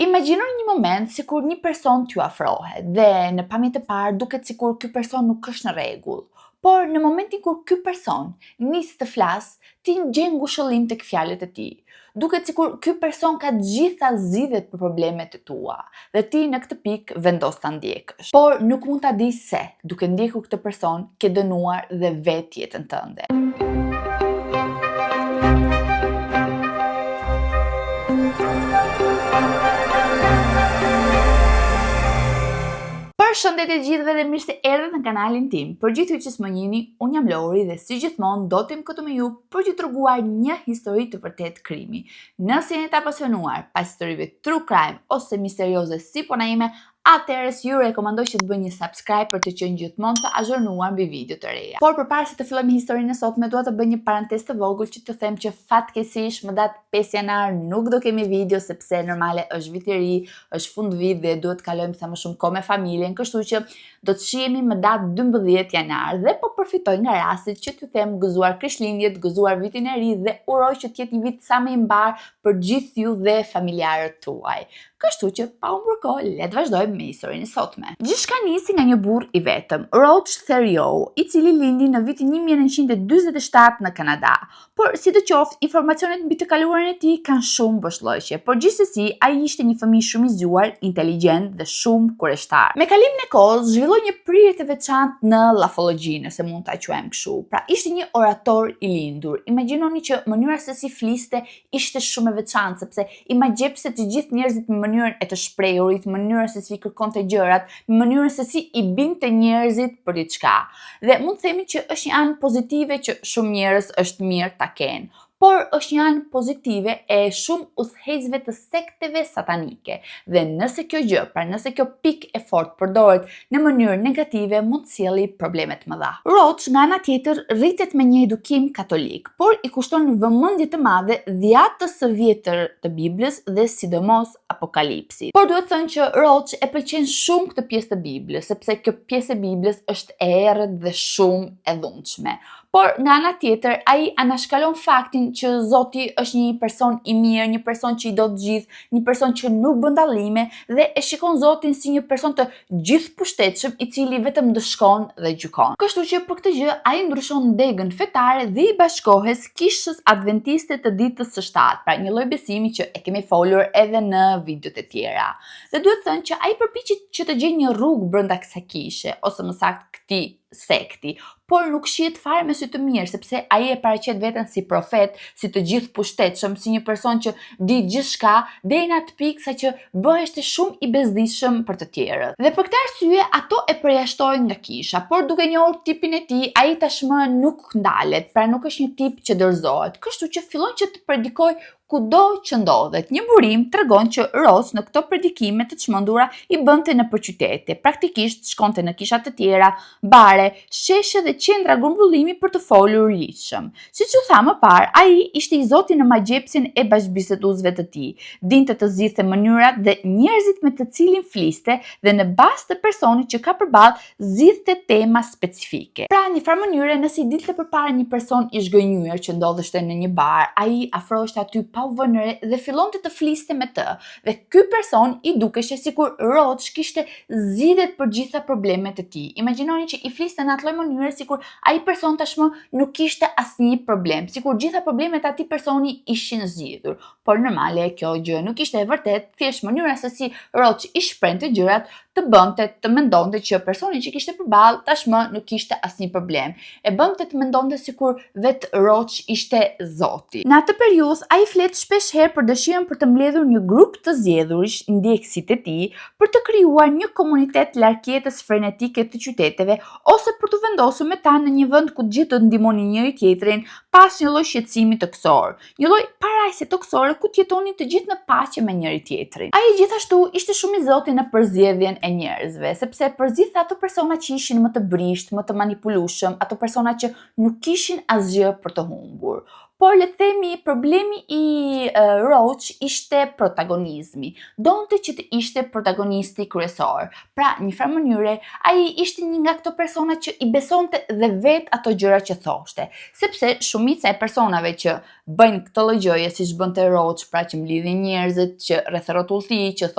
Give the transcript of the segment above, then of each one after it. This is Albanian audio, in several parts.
Imagjinoni një moment sikur një person t'ju afrohet dhe në pamje të parë duket sikur ky person nuk është në rregull. Por në momentin kur ky person nis të flas, ti gjen ngushëllim tek fjalët e tij. Duket sikur ky person ka të gjitha zgjidhjet për problemet e tua dhe ti në këtë pikë vendos ta ndjekësh. Por nuk mund ta dish se, duke ndjekur këtë person, ke dënuar dhe vetë jetën tënde. Përshëndetje të gjithëve dhe mirë se erdhët në kanalin tim. Për gjithë ju që s'më njihni, unë jam Lori dhe si gjithmonë do të jem këtu me ju për t'ju treguar një histori të vërtet krimi. Nëse jeni të apasionuar pas historive true crime ose misterioze si puna ime, atëherë ju rekomandoj që të bëni një subscribe për të qenë gjithmonë të azhurnuar mbi video të reja. Por përpara se të fillojmë historinë e sotme, dua të bëj një parantezë të vogël që të them që fatkeqësisht më datë 5 janar nuk do kemi video sepse normale është vit i ri, është fund vit dhe duhet të kalojmë sa më shumë kohë me familjen, kështu që do të shihemi më datë 12 janar dhe po përfitoj nga rasti që t'ju them gëzuar Krishtlindjet, gëzuar vitin e ri dhe uroj që të jetë një vit sa më i mbar për gjithë ju dhe familjarët tuaj. Kështu që pa humbur kohë, le të vazhdojmë me historinë e sotme. Gjithçka nisi nga një burr i vetëm, Roach Theriot, i cili lindi në vitin 1947 në Kanada. Por sidoqoftë, informacionet mbi të kaluarën e tij kanë shumë boshllëqe, por gjithsesi ai ishte një fëmijë shumë i zgjuar, inteligjent dhe shumë kureshtar. Me kalimin e kohës, zhvilloi një prirje të veçantë në lafologji, nëse mund ta quajmë kështu. Pra ishte një orator i lindur. Imagjinoni që mënyra se si fliste ishte shumë e veçantë, sepse imagjepse të gjithë njerëzit me mënyrën e të shprehurit, mënyrën se si kërkonte gjërat, mënyrën se si i binte njerëzit për diçka. Dhe mund të themi që është një anë pozitive që shumë njerëz është mirë ta kenë. Por është një anë pozitive e shumë udhëheqësve të sekteve satanike. Dhe nëse kjo gjë, pra nëse kjo pikë e fortë përdoret në mënyrë negative, mund të sjellë probleme të mëdha. Roach, nga ana tjetër, rritet me një edukim katolik, por i kushton vëmendje të madhe dhjatës së vjetër të Biblës dhe sidomos Apokalipsit. Por duhet thënë që Roach e pëlqen shumë këtë pjesë të Biblës, sepse kjo pjesë e Biblës është e errët dhe shumë e dhunshme. Por nga ana tjetër, ai anashkalon faktin që Zoti është një person i mirë, një person që i do të gjithë, një person që nuk bën dallime dhe e shikon Zotin si një person të gjithëpushtetshëm i cili vetëm dëshkon dhe gjykon. Kështu që për këtë gjë ai ndryshon degën fetare dhe i bashkohet kishës adventiste të ditës së shtatë, pra një lloj besimi që e kemi folur edhe në videot e tjera. Dhe duhet thënë që ai përpiqet që të gjejë një rrugë brenda kësaj kishe, ose më saktë këtij sekti, por nuk shihet fare me sy të mirë, sepse ai e paraqet veten si profet, si të gjithëpushtetshëm, si një person që di gjithçka, deri në atë pikë sa që bëheshte shumë i bezdishëm për të tjerët. Dhe për këtë arsye ato e përjashtojnë nga kisha, por duke njohur tipin e tij, ai tashmë nuk ndalet, pra nuk është një tip që dorëzohet. Kështu që fillon që të predikoj kudo që ndodhet. Një burim tregon që Roach në këto predikime të çmendura i bënte nëpër qytete. Praktikisht shkonte në kisha të tjera, bare, sheshe dhe qendra grumbullimi për të folur ligjshëm. Siç u tha më parë, ai ishte i Zotit në magjepsin e bashkëbiseduesve të tij. Dinte të zgjidhte mënyrat dhe njerëzit me të cilin fliste dhe në bazë të personit që ka përballë zgjidhte tema specifike. Pra, në një farë mënyre, nëse i dilte përpara një person i zgënjur që ndodheshte në një bar, ai afroheshte aty pa u vënë re dhe fillonte të fliste me të. Dhe ky person i dukeshte sikur Roach kishte zgjidhjet për gjitha problemet e tij. Imagjinoni që i fliste në atë lloj mënyre sikur ai person tashmë nuk kishte asnjë problem, sikur gjitha problemet e atij personi ishin zgjidhur. Por normale kjo gjë nuk ishte e vërtetë, thjesht mënyra se si Roach i shprehte gjërat të bënte të mendonte që personi që kishte përballë tashmë nuk kishte asnjë problem. E bënte të mendonte sikur vetë Roach ishte Zoti. Në atë periudhë ai flet shpesh herë për dëshirën për të mbledhur një grup të zgjedhurish, ndjekësit e tij, për të krijuar një komunitet larg jetës frenetike të qyteteve ose për të vendosur me ta në një vend ku të gjithë do të ndihmonin njëri tjetrin pas një lloj shqetësimi toksor, një lloj parajse toksore ku të jetonin të gjithë në paqe me njëri tjetrin. Ai gjithashtu ishte shumë i Zotit në përzgjedhjen e njerëzve, sepse përzgjidhte ato persona që ishin më të brisht, më të manipulueshëm, ato persona që nuk kishin asgjë për të humbur. por le të themi problemi i Roach ishte protagonizmi. Donte që të ishte protagonisti kryesor. Pra, në një farë mënyre, ai ishte një nga këto persona që i besonte dhe vetë ato gjëra që thoshte. Sepse shumica e personave që bëjnë këtë lloj gjëje, siç bënte Roach, pra që mblidhin njerëzit, që rreth rrotullti, që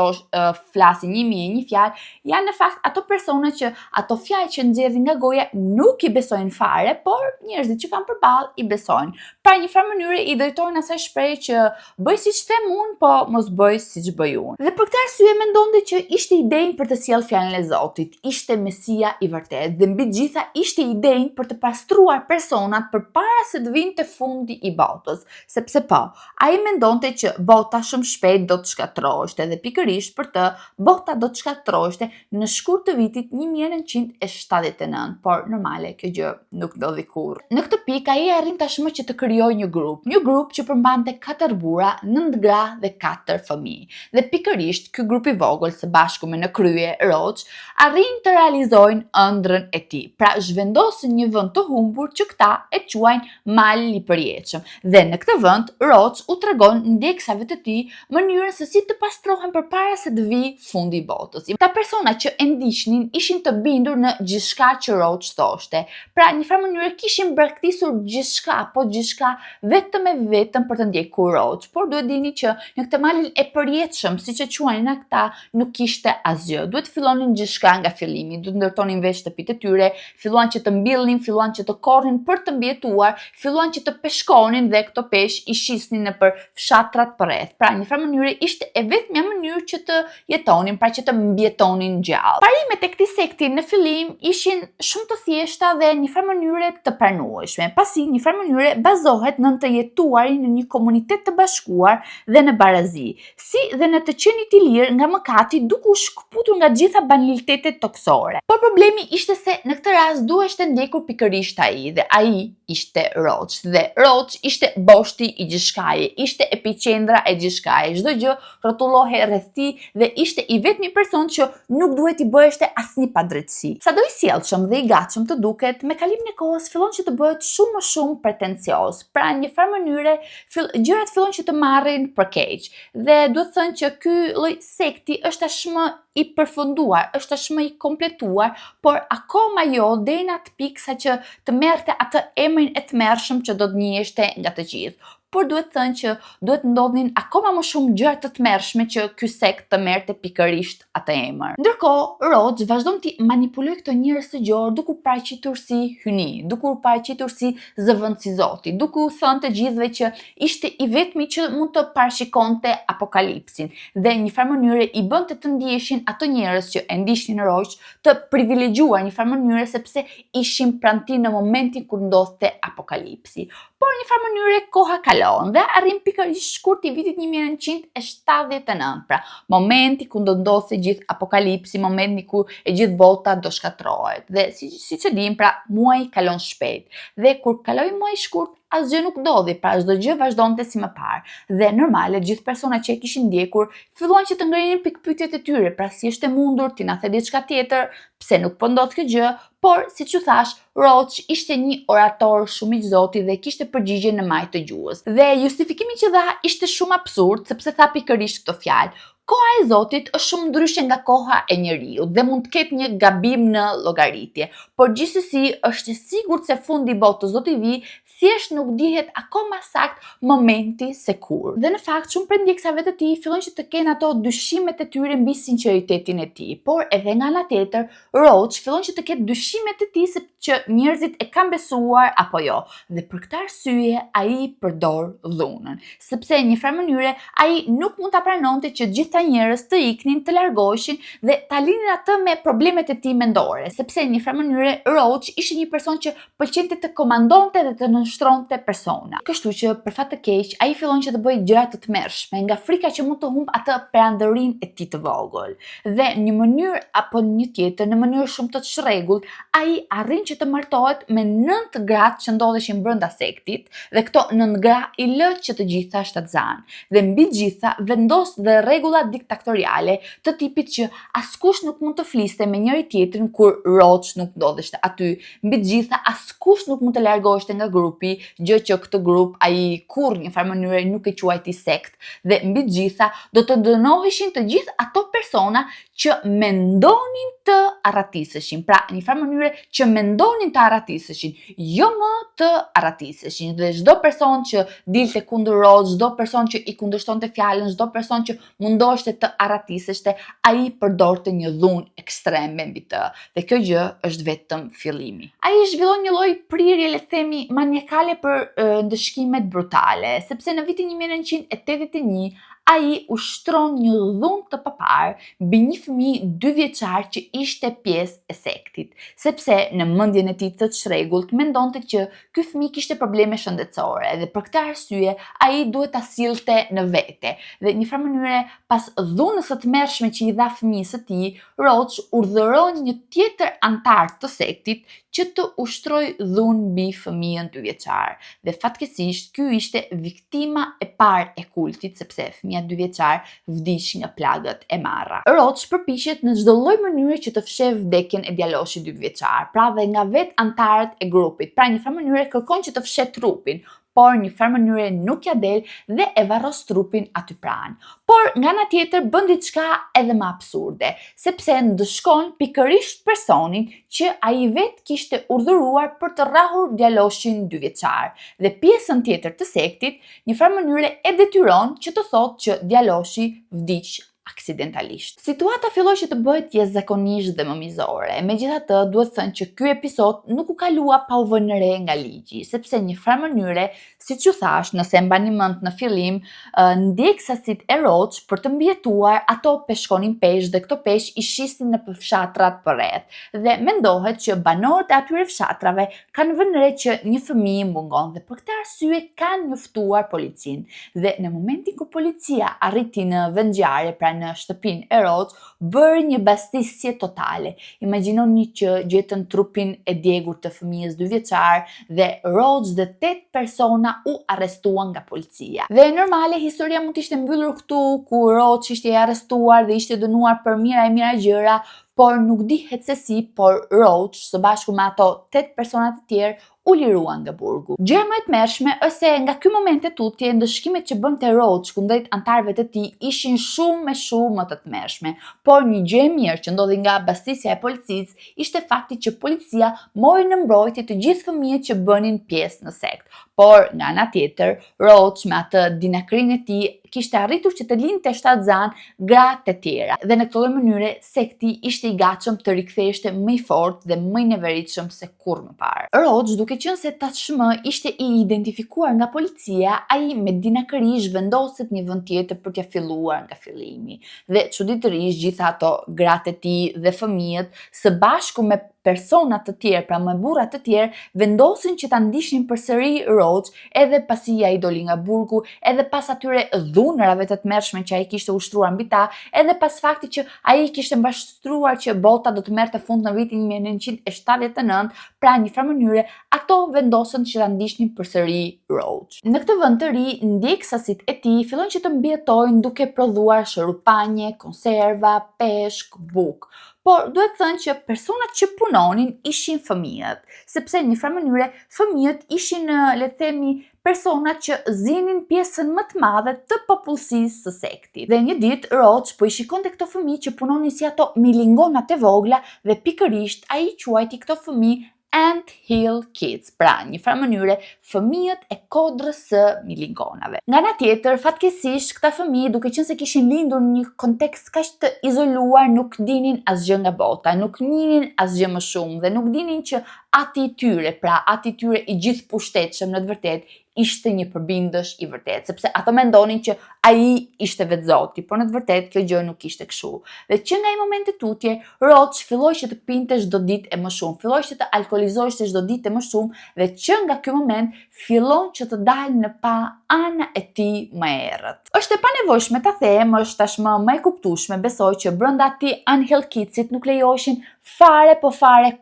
flasin 1001 fjalë, janë në fakt ato persona që ato fjalë që nxjerrin nga goja nuk i besojnë fare, por njerëzit që kanë përballë i besojnë. Pra, një farë mënyre i drejtojnë asaj shprehje që bëj siç them unë, po mos bëj siç bëj unë. Dhe për këtë arsye mendonte që ishte i denjë për të sjellë fjalën e Zotit, ishte Mesia i vërtet, dhe mbi gjitha ishte i denjë për të pastruar personat përpara se të vinte fundi i botës, sepse po, ai mendonte që bota shumë shpejt do të shkatërroheshte dhe pikërisht për të bota do të shkatërroheshte në shkurt të vitit 1979, por normale kjo gjë nuk ndodhi kurrë. Në këtë pikë ai arrin tashmë që të krijojë një grup që përmbante 4 burra, 9 gra dhe 4 fëmijë. Dhe pikërisht ky grup i vogël së bashku me në krye Roach arrin të realizojnë ëndrrën e tij. Pra zhvendosën një vend të humbur që këta e quajnë mali i përjetshëm. Dhe në këtë vend Roach u tregon ndjeksave të tij mënyrën se si të pastrohen përpara se të vijë fundi i botës. Ta persona që e ndiqnin ishin të bindur në gjithçka që Roach thoshte. Pra në një farë mënyrë kishin braktisur gjithçka, po gjithçka vetëm e vetëm për të ndjekur Roach. Por duhet dini që në këtë malin e përjetshëm, siç e quajnë ata, nuk kishte asgjë. Duhet fillonin gjithçka nga fillimi, duhet ndërtonin veç shtëpitë e tyre, filluan që të mbillnin, filluan që të korrnin për të mbijetuar, filluan që të peshkonin dhe këto peshë i shisnin nëpër fshatrat përreth. Pra në një farë mënyrë ishte e vetmja mënyrë që të jetonin, pra që të mbjetonin gjallë. Parimet e këtij sekti në fillim ishin shumë të thjeshta dhe në një farë mënyrë të pranueshme. Pasi në një farë mënyrë bazohet në të jetuarin në një komunitet të bashkuar dhe në barazi, si dhe në të qenit i lirë nga mëkati duke u shkëputur nga gjitha banalitetet toksore. Por problemi ishte se në këtë rast duheshte ndjekur pikërisht ai, dhe ai ishte Roach, dhe Roach ishte boshti i gjithçkaje, ishte epiqendra e gjithçkaje, çdo gjë rrotullohej rreth tij dhe ishte i vetmi person që nuk duhet i bëheshte asnjë padrejtësi. Sado i sjellshëm dhe i gatshëm të duket, me kalimin e kohës fillon që të bëhet shumë më shumë pretencioz. Pra në një farë mënyre gjërat fillojnë që të marrin për keq. Dhe duhet thënë që ky lloj sekti është tashmë i përfunduar, është tashmë i kompletuar, por akoma jo deri në atë pikë sa që të merrte atë emrin e tmerrshëm që do të njiheshte nga të gjithë. Por duhet thënë që duhet ndodhin akoma më shumë gjëra të tmerrshme që ky sekt të merrte pikërisht atë emër. Ndërkohë, Roach vazhdon të manipulojë këto njerëz të gjorë duke u paraqitur si hyni, duke u paraqitur si zëvendësi Zoti, duke u thënë të gjithëve që ishte i vetmi që mund të parashikonte apokalipsin dhe në një farë mënyrë i bënte të ndiheshin ato njerëz që e ndiqnin Roach të privilegjuar në një farë mënyrë sepse ishin pranë tij në momentin kur ndodhte apokalipsi. Por në një farë mënyrë koha kalon dhe arrin pikërisht shkurt i vitit 1979, pra momenti ku do ndodhte gjithë apokalipsi, momenti ku e gjithë bota do shkatërrohet. Dhe siç e dim, pra muaji kalon shpejt. Dhe kur kaloi muaji shkurt, asgjë nuk ndodhi, pra çdo gjë vazhdonte si më parë. Dhe normale gjithë personat që e kishin ndjekur filluan që të ngrenin pikpyetjet e tyre, pra si është e mundur ti na the diçka tjetër, pse nuk po ndodh kjo gjë, por siç u thash, Roach ishte një orator shumë i Zotit dhe kishte përgjigje në majë të gjuhës. Dhe justifikimi që dha ishte shumë absurd sepse tha pikërisht këtë fjalë. Koha e Zotit është shumë ndryshe nga koha e njeriut dhe mund të ketë një gabim në llogaritje, por gjithsesi është e sigurt se fundi i botës do të vijë, thjesht nuk dihet akoma sakt momenti se kur. Dhe në fakt shumë prej ndjeksave të tij fillojnë që të kenë ato dyshimet e tyre mbi sinqeritetin e tij, por edhe nga ana tjetër Roach fillon që të ketë dyshimet e tij se që njerëzit e kanë besuar apo jo. Dhe për këtë arsye ai përdor dhunën, sepse në një farë mënyre ai nuk mund ta pranonte që gjithë njerëz të iknin, të largoheshin dhe ta linin atë me problemet e tij mendore, sepse në një farë mënyre Roach ishte një person që pëlqente të komandonte dhe të nënshtronte persona. Kështu që për fat të keq ai fillon që të bëjë gjëra të tmerrshme nga frika që mund të humb atë perandërinë e tij të vogël. Dhe në një mënyrë apo në një tjetër, në mënyrë shumë të çrregullt, ai arrin që të martohet me 9 gratë që ndodheshin brenda sektit dhe këto 9 gra i lë që të gjitha shtatzanë. Dhe mbi gjitha vendos dhe rregulla diktatoriale të tipit që askush nuk mund të fliste me njëri tjetrin kur Roach nuk ndodheshte aty. Mbi të gjitha, askush nuk mund të largoheshte nga grupi, gjë që këtë grup ai kurrë në një farë mënyre nuk e quajti sekt, dhe mbi të gjitha do të dënoheshin të gjithë ato persona që mendonin të arratiseshin. Pra, në një farë mënyre që mendonin të arratiseshin, jo më të arratiseshin. Dhe çdo person që dilte kundër Roach, çdo person që i kundërshtonte fjalën, çdo person që mundoheshte të arratiseshte, ai përdorte një dhunë ekstreme mbi të. Dhe kjo gjë është vetëm fillimi. Ai zhvillon një lloj prirje, le të themi, maniakale për ndëshkimet brutale, sepse në vitin 1981 ai ushtron një dhunë të papar mbi një fëmijë 2 vjeçar që ishte pjesë e sektit, sepse në mendjen e tij të çrregullt mendonte që ky fëmijë kishte probleme shëndetësore dhe për këtë arsye ai duhet ta sillte në vete. Dhe në një farë mënyre, pas dhunës së tmerrshme që i dha fëmijës së tij, Roach urdhëron një tjetër antar të sektit që të ushtroj dhunë mbi fëmijën 2 vjeçar. Dhe fatkeqësisht ky ishte viktima e parë e kultit, sepse fëmia 2 vjeçar vdiq nga plagët e marra. Roach përpiqet në çdo lloj mënyre që të fshehë vdekjen e djaloshit 2 vjeçar, pra dhe nga vet antarët e grupit. Pra një farë mënyre kërkon që të fshehë trupin, por një farë mënyre nuk ja del dhe e varros trupin aty pranë. Por nga ana tjetër bën diçka edhe më absurde, sepse ndëshkon pikërisht personin që ai vet kishte urdhëruar për të rrahur djaloshin 2 vjeçar. Dhe pjesën tjetër të sektit, një farë mënyre e detyron që të thotë që djaloshi vdiq aksidentalisht. Situata filloi që të bëhet jashtëzakonisht dhe më mizore. Megjithatë, duhet thënë që ky episod nuk u kalua pa u vënë re nga ligji, sepse në një farë mënyre, siç ju thash, nëse e mbani mend në fillim, ndjekësit e Roach për të mbijetuar, ato peshkonin peshë dhe këto peshë i shisnin në fshatrat përreth. Dhe mendohet që banorët e atyre fshatrave kanë vënë re që një fëmijë mungon dhe për këtë arsye kanë njoftuar policinë. Dhe në momentin kur policia arriti në vendngjarje, pra në shtëpinë e Roach, bëri një bastisje totale. Imagjinoni që gjetën trupin e djegur të fëmijës 2 vjeçar dhe Roach dhe 8 persona u arrestuan nga policia. Dhe normale historia mund të ishte mbyllur këtu, ku Roach ishte arrestuar dhe ishte dënuar për mira e mira gjëra, por nuk dihet se si, por Roach, së bashku me ato 8 persona të tjerë, u liruan nga burgu. Gjëja më e tmerrshme është se nga ky moment e tutje, ndëshkimet që bënte Roach kundrejt antarëve të tij ishin shumë më të tmerrshme. Por një gjë e mirë që ndodhi nga bastisja e policisë ishte fakti që policia mori në mbrojtje të gjithë fëmijët që bënin pjesë në sekt. Por nga ana tjetër, Roach me atë dinakrinë e tij kishte arritur që të lindte shtatzan gra të tjera. Dhe në këtë lloj mënyre sekti ishte i gatshëm të riktheheshte më i fortë dhe më i neveritshëm se kurrë më parë. Roach, duke qenë se tashmë ishte i identifikuar nga policia, ai me dinakëri zhvendoset një vend tjetër për t'ia filluar nga fillimi. Dhe çuditërisht gjithë ato gratë e tij dhe fëmijët së bashku me persona të tjerë, pra me burra të tjerë, vendosin që ta ndiqnin përsëri Roach edhe pasi ai doli nga burgu, edhe pas atyre dhunërave të tmerrshme që ai kishte ushtruar mbi ta, edhe pas faktit që ai kishte mbështruar që bota do të merrte fund në vitin 1979, pra në një farë mënyre ato vendosën që ta ndiqnin përsëri Roach. Në këtë vend të ri, ndjekësit e tij fillojnë që të mbijetojnë duke prodhuar shërupanje, konserva, peshk, bukë. Por duhet thënë që personat që punonin ishin fëmijët, sepse në një farë mënyre fëmijët ishin, le të themi, personat që zinin pjesën më të madhe të popullsisë së sektit. Dhe një ditë Roach po i shikonte këto fëmijë që punonin si ato milingonat e vogla dhe pikërisht ai quajti këto fëmijë Ant Hill Kids, pra një farë mënyre fëmijët e kodrës së milingonave. Nga ana tjetër, fatkeqësisht këta fëmijë, duke qenë se kishin lindur në një kontekst kaq të izoluar, nuk dinin asgjë nga bota, nuk njihnin asgjë më shumë dhe nuk dinin që ati i tyre, pra ati i tyre i gjithë pushtetshëm në të vërtetë ishte një përbindësh i vërtet, sepse ato mendonin që ai ishte vetë Zoti, por në të vërtetë kjo gjë nuk ishte kështu. Dhe që nga ai moment e tutje, Roach filloi që të pinte çdo ditë e më shumë, filloi që të alkolizoheshte çdo ditë e më shumë dhe që nga ky moment fillon që të dalë në pa ana e tij më e errët. Është e panevojshme ta them, është tashmë më e kuptueshme, besoj që brenda atij Unhealed Kidsit nuk lejoheshin fare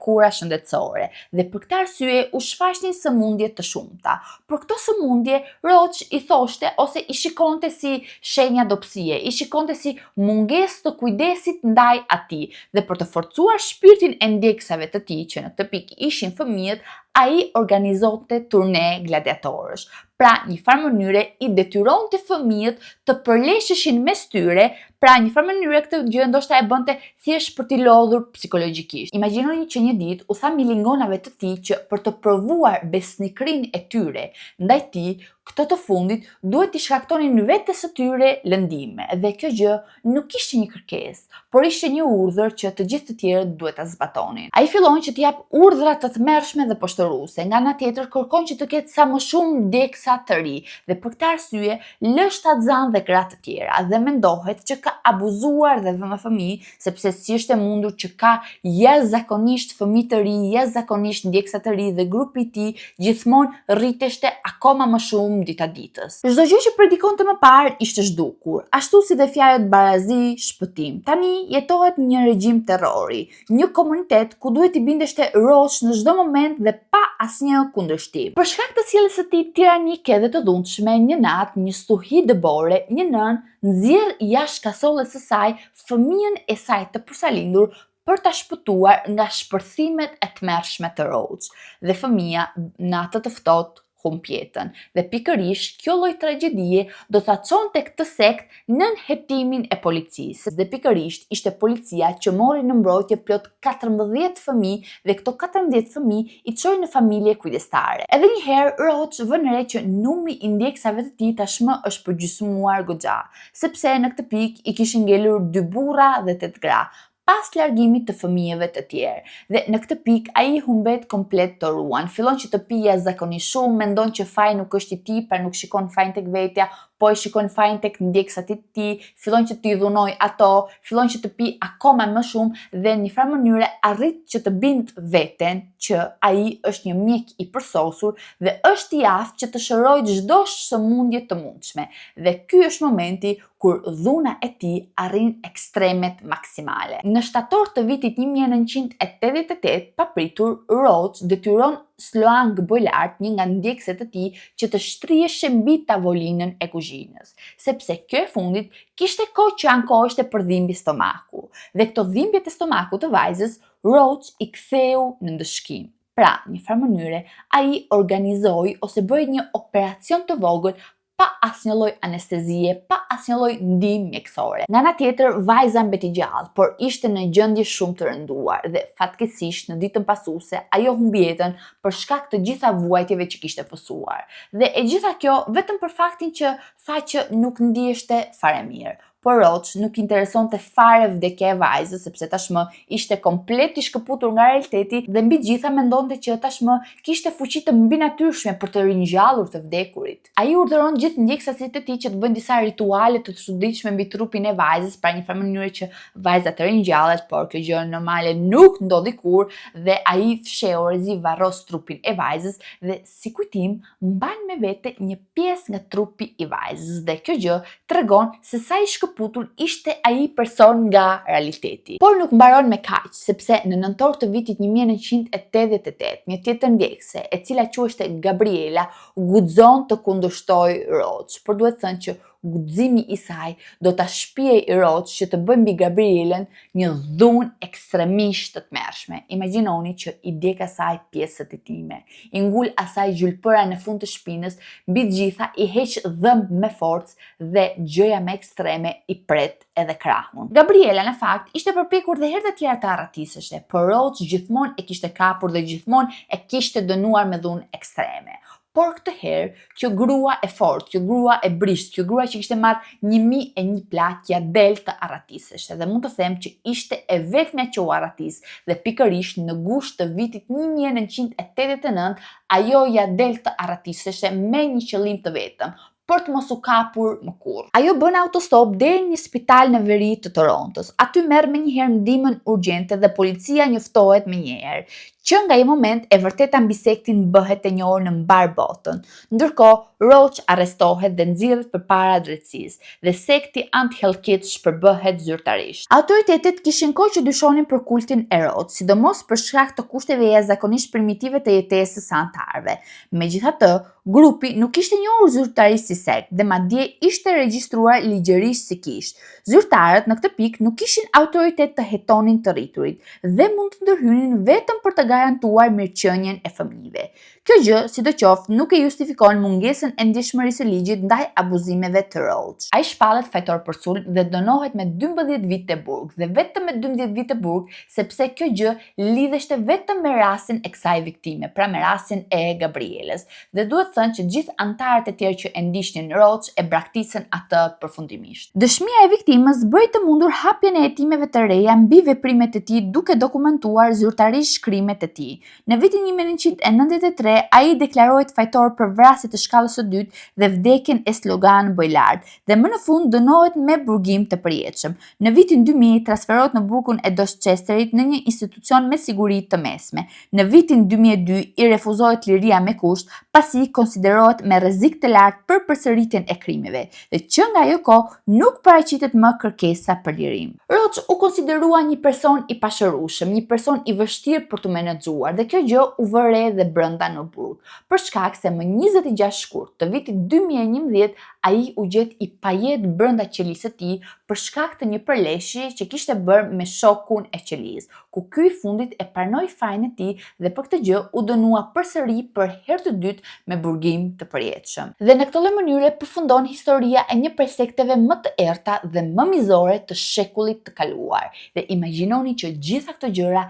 kura shëndetësore dhe për këtë arsye u shfaqnin sëmundje të shumta. Por këto sëmundje, Roach i thoshte ose i shikonte si shenja dobësie, i shikonte si mungesë të kujdesit ndaj atij dhe për të forcuar shpirtin e ndjekësave të tij që në këtë pikë ishin fëmijët, ai organizonte turne gladiatorësh. Pra, një farë mënyre i detyronte fëmijët të përlesheshin mes tyre, pra një farë mënyre këtë gjë ndoshta e bënte thjesht për t'i lodhur psikologjikisht. Imagjinoni që një ditë u tha milingonave të tij që për të provuar besnikrinë e tyre ndaj tij, këto të fundit duhet t'i shkaktonin vetes së tyre lëndime, dhe kjo gjë nuk ishte një kërkesë, por ishte një urdhër që të gjithë të tjerët duhet ta zbatonin. Ai fillon që t'i jap urdhra të tmerrshme dhe poshtëruese, nga ana tjetër kërkon që të ketë sa më shumë ndjekësa të ri, dhe për këtë arsye lë shtatzan dhe gra të tjera dhe mendohet që ka abuzuar dhe me fëmijë, sepse si është e mundur që ka jashtëzakonisht fëmijë të ri, jashtëzakonisht ndjekësa të ri dhe grupi i tij gjithmonë rriteshte akoma më shumë dita ditës. Çdo gjë që predikonte më parë ishte zhdukur, ashtu si dhe fjalët barazi, shpëtim. Tani jetohet një regjim terrori, një komunitet ku duhet i bindeshte Roach në çdo moment dhe pa asnjë kundërshtim. Për shkak të sjelljes së tij tiranike dhe të dhunshme, një natë një stuhi dëbore, një nën nxjerr jashtë kasolles së saj fëmijën e saj të përsalindur për ta shpëtuar nga shpërthimet e tmerrshme të Roach. Dhe fëmia në atë të ftohtë humb jetën. Dhe pikërisht kjo lloj tragjedie do ta çonte këtë sekt nën hetimin e policisë. Dhe pikërisht ishte policia që mori në mbrojtje plot 14 fëmijë dhe këto 14 fëmijë i çoi në familje kujdestare. Edhe një herë Roach vën re që numri i ndjekësave të tij tashmë është përgjysmuar goxha, sepse në këtë pikë i kishin ngelur 2 burra dhe 8 gra, pas largimit të fëmijëve të tjerë. Dhe në këtë pikë ai humbet komplet të ruan. Fillon që të pija zakonisht shumë, mendon që faji nuk është i tij, pra nuk shikon fajin tek vetja, po e shikon fajin tek ndjekësat e tij, fillon që t'i dhunoj ato, fillon që të pi akoma më shumë dhe në një farë mënyre arrit që të bind veten që ai është një mjek i përsosur dhe është i aftë që të shërojë çdo sëmundje të mundshme. Dhe ky është momenti kur dhuna e tij arrin ekstremet maksimale. Në shtator të vitit 1988, papritur, Roach detyron Sloan Boylard, një nga ndjekësit e tij, që të shtrihej mbi tavolinën e kuzhinës, sepse kjo e fundit kishte kohë që ankoheshte për dhimbje stomaku. Dhe këto dhimbjet e stomakut të vajzës, Roach i ktheu në ndëshkim. Pra, një farë mënyre, ai organizoi ose bëri një operacion të vogël pa asnjë lloj anestezie, pa asnjë lloj ndihmë mjekësore. Nga ana tjetër, vajza mbeti gjallë, por ishte në gjendje shumë të rënduar dhe fatkeqësisht në ditën pasuese ajo humbi jetën për shkak të gjitha vuajtjeve që kishte pësuar. Dhe e gjitha kjo vetëm për faktin që tha që nuk ndiheshte fare mirë. Por Roach nuk interesonte fare vdekja e vajzës, sepse tashmë ishte komplet i shkëputur nga realiteti dhe mbi gjitha mendonte që tashmë kishte fuqi të mbinatyrshme për të ringjallur të vdekurit. Ai urdhëron gjithë ndjekësit e tij që të bëjnë disa rituale të çuditshme mbi trupin e vajzës, pra një farë mënyre që vajza të ringjallet, por kjo gjë normale nuk ndodhi kurrë dhe ai fshehurezi varros trupin e vajzës dhe si kujtim mban me vete një pjesë nga trupi i vajzës dhe kjo gjë tregon se sa i putur ishte ai person nga realiteti. Por nuk mbaron me kaq, sepse në nëntor të vitit 1988, një tjetër ndjekëse, e cila quheshte Gabriela, guxon të kundërshtojë Roach, por duhet thënë që guximi i saj do ta shpijej Roach që të bëjë mbi Gabrielën një dhunë ekstremisht të tmerrshme. Imagjinoni që i djeg asaj pjesët e time, i ngul asaj gjylpëra në fund të shpinës, mbi të gjitha i heq dhëmb me forcë dhe gjëja më ekstreme i pret edhe krahun. Gabriela në fakt ishte përpjekur dhe herë të tjera të arratiseshte, por Roach gjithmonë e kishte kapur dhe gjithmonë e kishte dënuar me dhunë ekstreme. Por këtë herë, kjo grua e fortë, kjo grua e brisht, kjo grua që kishte marrë 1001 plak ja del të arratiseshte dhe mund të them që ishte e vetmja që u arratis dhe pikërisht në gusht të vitit 1989 ajo ja del të arratiseshte me një qëllim të vetëm, për të mos u kapur më kurrë. Ajo bën autostop deri në një spital në veri të Torontos. Aty merr menjëherë ndihmën urgjente dhe policia njoftohet menjëherë që nga ai moment e vërteta mbi sektin bëhet e njohur në mbar botën. Ndërkohë Roach arrestohet dhe nxirret përpara drejtësisë dhe sekti anti-Hell Kids shpërbëhet zyrtarisht. Autoritetet kishin kohë që dyshonin për kultin e Roach, sidomos për shkak të kushteve jashtëzakonisht primitive të jetesës së anëtarëve. Megjithatë, Grupi nuk ishte njohur zyrtarisht si sekt dhe madje ishte regjistruar ligjërisht si kish. Zyrtarët në këtë pikë nuk kishin autoritet të hetonin të rriturit dhe mund të ndërhynin vetëm për të garantuar mirëqenien e fëmijëve. Kjo gjë, sidoqoftë, nuk e justifikon mungesën e ndjeshmërisë së ligjit ndaj abuzimeve të Roach. Ai shpallet fajtor për sulm dhe dënohet me 12 vite burg dhe vetëm me 12 vite burg sepse kjo gjë lidheshte vetëm me rastin e kësaj viktime, pra me rastin e Gabrielës. Dhe duhet thënë që gjithë antarët e tjerë që e ndiqnin Roach e braktisën atë përfundimisht. Dëshmia e viktimës bëri të mundur hapjen e hetimeve të reja mbi veprimet e tij duke dokumentuar zyrtarisht shkrimet e tij. Në vitin 1993 ai deklarohet fajtor për vrasje të shkallës së dytë dhe vdekjen e Slogan Bojlard dhe më në fund dënohet me burgim të përjetshëm. Në vitin 2000 transferohet në burgun e Dorchesterit në një institucion me siguri të mesme. Në vitin 2002 i refuzohet liria me kusht pasi konsiderohet me rrezik të lartë për përsëritjen e krimeve dhe që nga ajo kohë nuk paraqitet më kërkesa për lirim. Roach u konsiderua një person i pashërueshëm, një person i vështirë për të menaxhuar dhe kjo gjë u vë re dhe brenda në burg, për shkak se më 26 shkurt të vitit 2011 ai u gjet i pajet brenda qelisë së tij për shkak të një përleshje që kishte bërë me shokun e qelisë, ku ky i fundit e pranoi fajin e tij dhe për këtë gjë u dënua përsëri për herë të dytë me burgim të përjetshëm. Dhe në këtë mënyrë përfundon historia e një prej sekteve më të errta dhe më mizore të shekullit të kaluar. Dhe imagjinoni që gjitha këto gjëra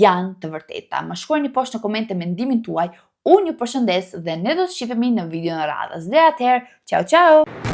janë të vërteta. Më shkruani poshtë në komente mendimin tuaj. Unë ju përshëndes dhe ne do të shihemi në videon e radhës. Deri atëherë, ciao ciao!